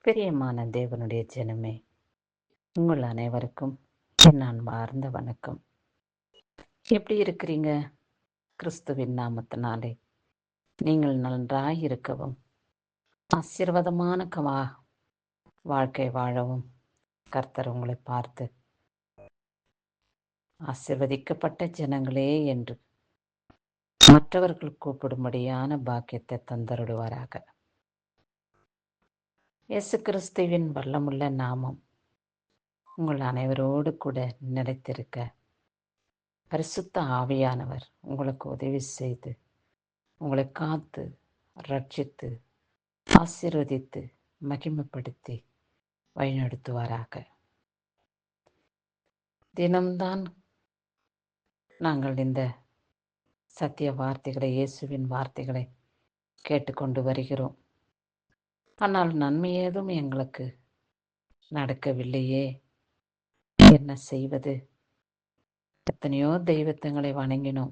பிரியமான தேவனுடைய ஜனமே, உங்கள் அனைவருக்கும் என் அன்பார்ந்த வணக்கம். எப்படி இருக்கிறீங்க? கிறிஸ்துவின் நாமத்தினாலே நீங்கள் நன்றாய் இருக்கவும், ஆசீர்வாதமான வாழ்க்கை வாழவும் கர்த்தர் உங்களை பார்த்து ஆசீர்வதிக்கப்பட்ட ஜனங்களே என்று மற்றவர்கள் கூப்பிடும்படியான பாக்கியத்தை தந்தருடுவாராக. இயேசு கிறிஸ்துவின் வல்லமுள்ள நாமம் உங்கள் அனைவரோடு கூட நிலைத்திருக்க பரிசுத்த ஆவியானவர் உங்களுக்கு உதவி செய்து உங்களை காத்து ரட்சித்து ஆசீர்வதித்து மகிமைப்படுத்தி வழிநடத்துவாராக. தினம்தான் நாங்கள் இந்த சத்திய வார்த்தைகளை, இயேசுவின் வார்த்தைகளை கேட்டுக்கொண்டு வருகிறோம். ஆனால் நன்மை ஏதும் எங்களுக்கு நடக்கவில்லையே, என்ன செய்வது? எத்தனையோ தெய்வத்தங்களை வணங்கினோம்,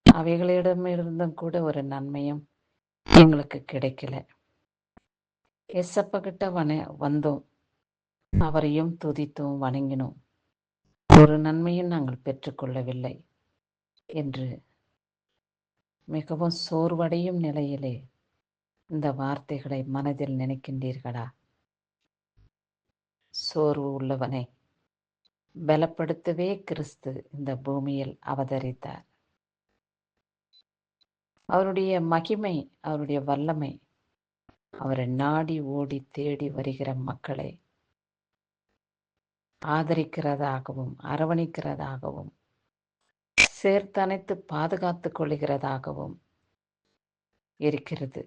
அவைகளிடமிருந்தும் கூட ஒரு நன்மையும் எங்களுக்கு கிடைக்கல. ஏசப்பா கிட்ட வந்தோம், அவரையும் துதித்தோம், வணங்கினோம், ஒரு நன்மையும் நாங்கள் பெற்றுக்கொள்ளவில்லை என்று மிகவும் சோர்வடையும் நிலையிலே இந்த வார்த்தைகளை மனதில் நினைக்கின்றீர்களா? சோர்வு உள்ளவனை பலப்படுத்தவே கிறிஸ்து இந்த பூமியில் அவதரித்தார். அவருடைய மகிமை, அவருடைய வல்லமை அவரை நாடி ஓடி தேடி வருகிற மக்களை ஆதரிக்கிறதாகவும் அரவணைக்கிறதாகவும் சேர்த்தணைத்து பாதுகாத்து கொள்கிறதாகவும் இருக்கிறது.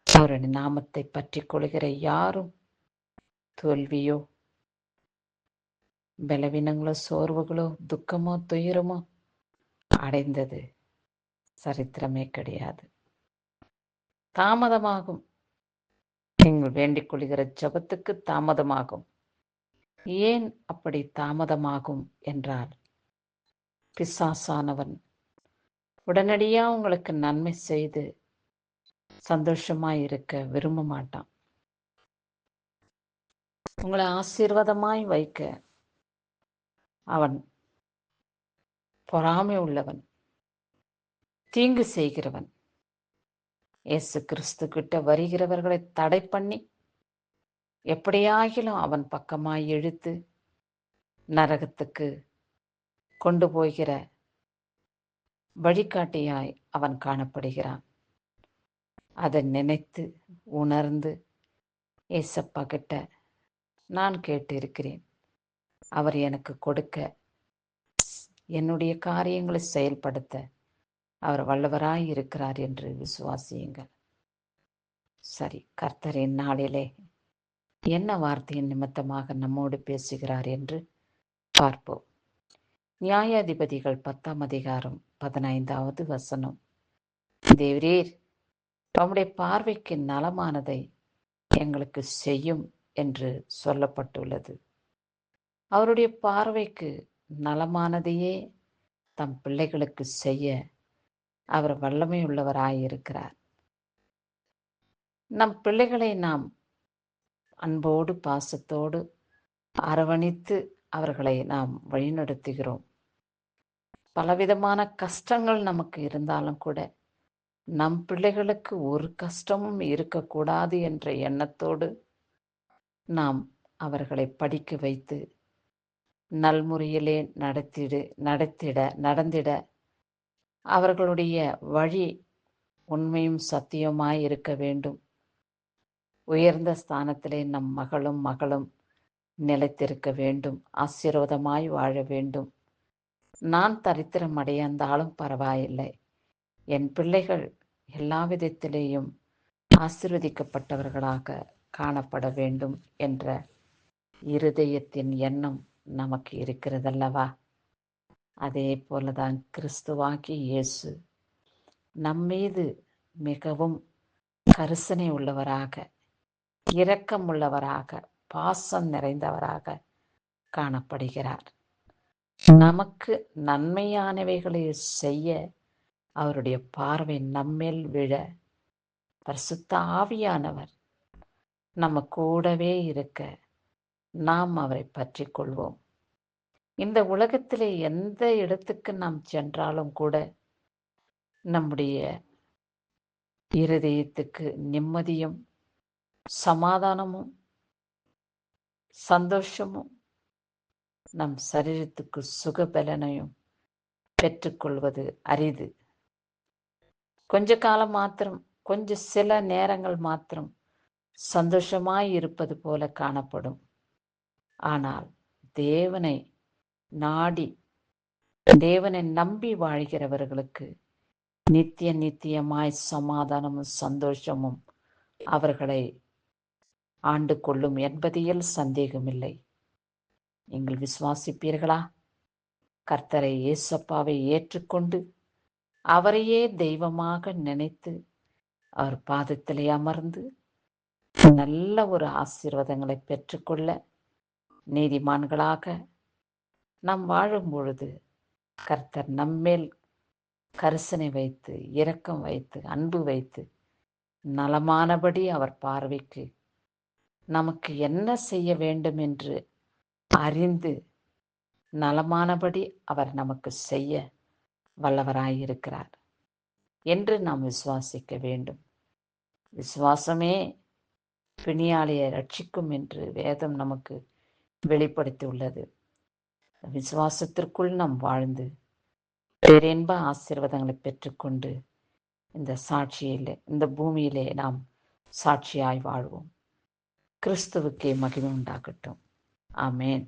அவருடைய நாமத்தை பற்றி கொள்கிற யாரும் தோல்வியோ பலவீனங்களோ சோர்வுகளோ துக்கமோ துயரமோ அடைந்தது சரித்திரமே கிடையாது. தாமதமாகும், நீங்கள் வேண்டிக் கொள்கிற ஜபத்துக்கு தாமதமாகும். ஏன் அப்படி தாமதமாகும் என்றால், பிசாசானவன் உடனடியா உங்களுக்கு நன்மை செய்து சந்தோஷமாய் இருக்க விரும்ப மாட்டான். உங்களை ஆசீர்வாதமாய் வைக்க அவன் பொறாமை உள்ளவன், தீங்கு செய்கிறவன். இயேசு கிறிஸ்து கிட்ட வருகிறவர்களை தடை பண்ணி எப்படியாகிலும் அவன் பக்கமாய் இழுத்து நரகத்துக்கு கொண்டு போகிற வழிகாட்டியாய் அவன் காணப்படுகிறான். அதை நினைத்து உணர்ந்து ஏசப்பா கிட்ட நான் கேட்டு இருக்கிறேன், அவர் எனக்கு கொடுக்க, என்னுடைய காரியங்களை செயல்படுத்த அவர் வல்லவராய் இருக்கிறார் என்று விசுவாசியுங்கள். சரி, கர்த்தரின் நாளிலே என்ன வார்த்தையின் நிமித்தமாக நம்மோடு பேசுகிறார் என்று பார்ப்போம். நியாயாதிபதிகள் 10ஆம் அதிகாரம் 15வது வசனம். தேவரீர் தம்முடைய பார்வைக்கு நலமானதை எங்களுக்கு செய்யும் என்று சொல்லப்பட்டுள்ளது. அவருடைய பார்வைக்கு நலமானதையே தம் பிள்ளைகளுக்கு செய்ய அவர் வல்லமை உள்ளவராயிருக்கிறார். நம் பிள்ளைகளை நாம் அன்போடு பாசத்தோடு அரவணைத்து அவர்களை நாம் வழிநடத்துகிறோம். பலவிதமான கஷ்டங்கள் நமக்கு இருந்தாலும் கூட நம் பிள்ளைகளுக்கு ஒரு கஷ்டமும் இருக்கக்கூடாது என்ற எண்ணத்தோடு நாம் அவர்களை படிக்க வைத்து நல்முறையிலே நடந்திட அவர்களுடைய வழி உண்மையும் சத்தியமாய் இருக்க வேண்டும். உயர்ந்த ஸ்தானத்திலே நம் மகளும் நிலைத்திருக்க வேண்டும், ஆசீர்வாதமாய் வாழ வேண்டும். நான் தரித்திரம் அடைந்தாலும் பரவாயில்லை, என் பிள்ளைகள் எல்லா விதத்திலேயும் ஆசீர்வதிக்கப்பட்டவர்களாக காணப்பட வேண்டும் என்ற இருதயத்தின் எண்ணம் நமக்கு இருக்கிறதல்லவா? அதே போலதான் கிறிஸ்துவாகி இயேசு நம்மீது மிகவும் கரிசனை உள்ளவராக, இரக்கம் உள்ளவராக, பாசம் நிறைந்தவராக காணப்படுகிறார். நமக்கு நன்மையானவைகளை செய்ய அவருடைய பார்வை நம்மேல் விழ பரிசுத்த ஆவியானவர் நம்ம கூடவே இருக்க நாம் அவரை பற்றி கொள்வோம். இந்த உலகத்திலே எந்த இடத்துக்கு நாம் சென்றாலும் கூட நம்முடைய இருதயத்துக்கு நிம்மதியும் சமாதானமும் சந்தோஷமும் நம் சரீரத்துக்கு சுகபலனையும் பெற்றுக்கொள்வது அரிது. கொஞ்ச காலம் மாத்திரம், சில நேரங்கள் மாத்திரம் சந்தோஷமாய் இருப்பது போல காணப்படும். ஆனால் தேவனை நாடி தேவனை நம்பி வாழ்கிறவர்களுக்கு நித்தியமாய் சமாதானமும் சந்தோஷமும் அவர்களை ஆண்டு கொள்ளும் என்பதில் சந்தேகமில்லை. நீங்கள் விசுவாசிப்பீர்களா? கர்த்தரை இயேசப்பாவை ஏற்றுக்கொண்டு அவரையே தெய்வமாக நினைத்து அவர் பாதத்திலே அமர்ந்து நல்ல ஒரு ஆசீர்வாதங்களை பெற்றுக்கொள்ள நீதிமான்களாக நாம் வாழும் பொழுது கர்த்தர் நம்மேல் கரிசனை வைத்து இரக்கம் வைத்து அன்பு வைத்து நலமானபடி அவர் பார்வைக்கு நமக்கு என்ன செய்ய வேண்டும் என்று அறிந்து நலமானபடி அவர் நமக்கு செய்ய வல்லவராயிருக்கிறார் என்று நாம் விசுவாசிக்க வேண்டும். விசுவாசமே பிணியாளியை ரட்சிக்கும் என்று வேதம் நமக்கு வெளிப்படுத்தி உள்ளது. விசுவாசத்திற்குள் நாம் வாழ்ந்து பேரின்ப ஆசீர்வாதங்களை பெற்றுக்கொண்டு இந்த பூமியிலே நாம் சாட்சியாய் வாழ்வோம். கிறிஸ்துவுக்கே மகிமை உண்டாகட்டும். ஆமேன்.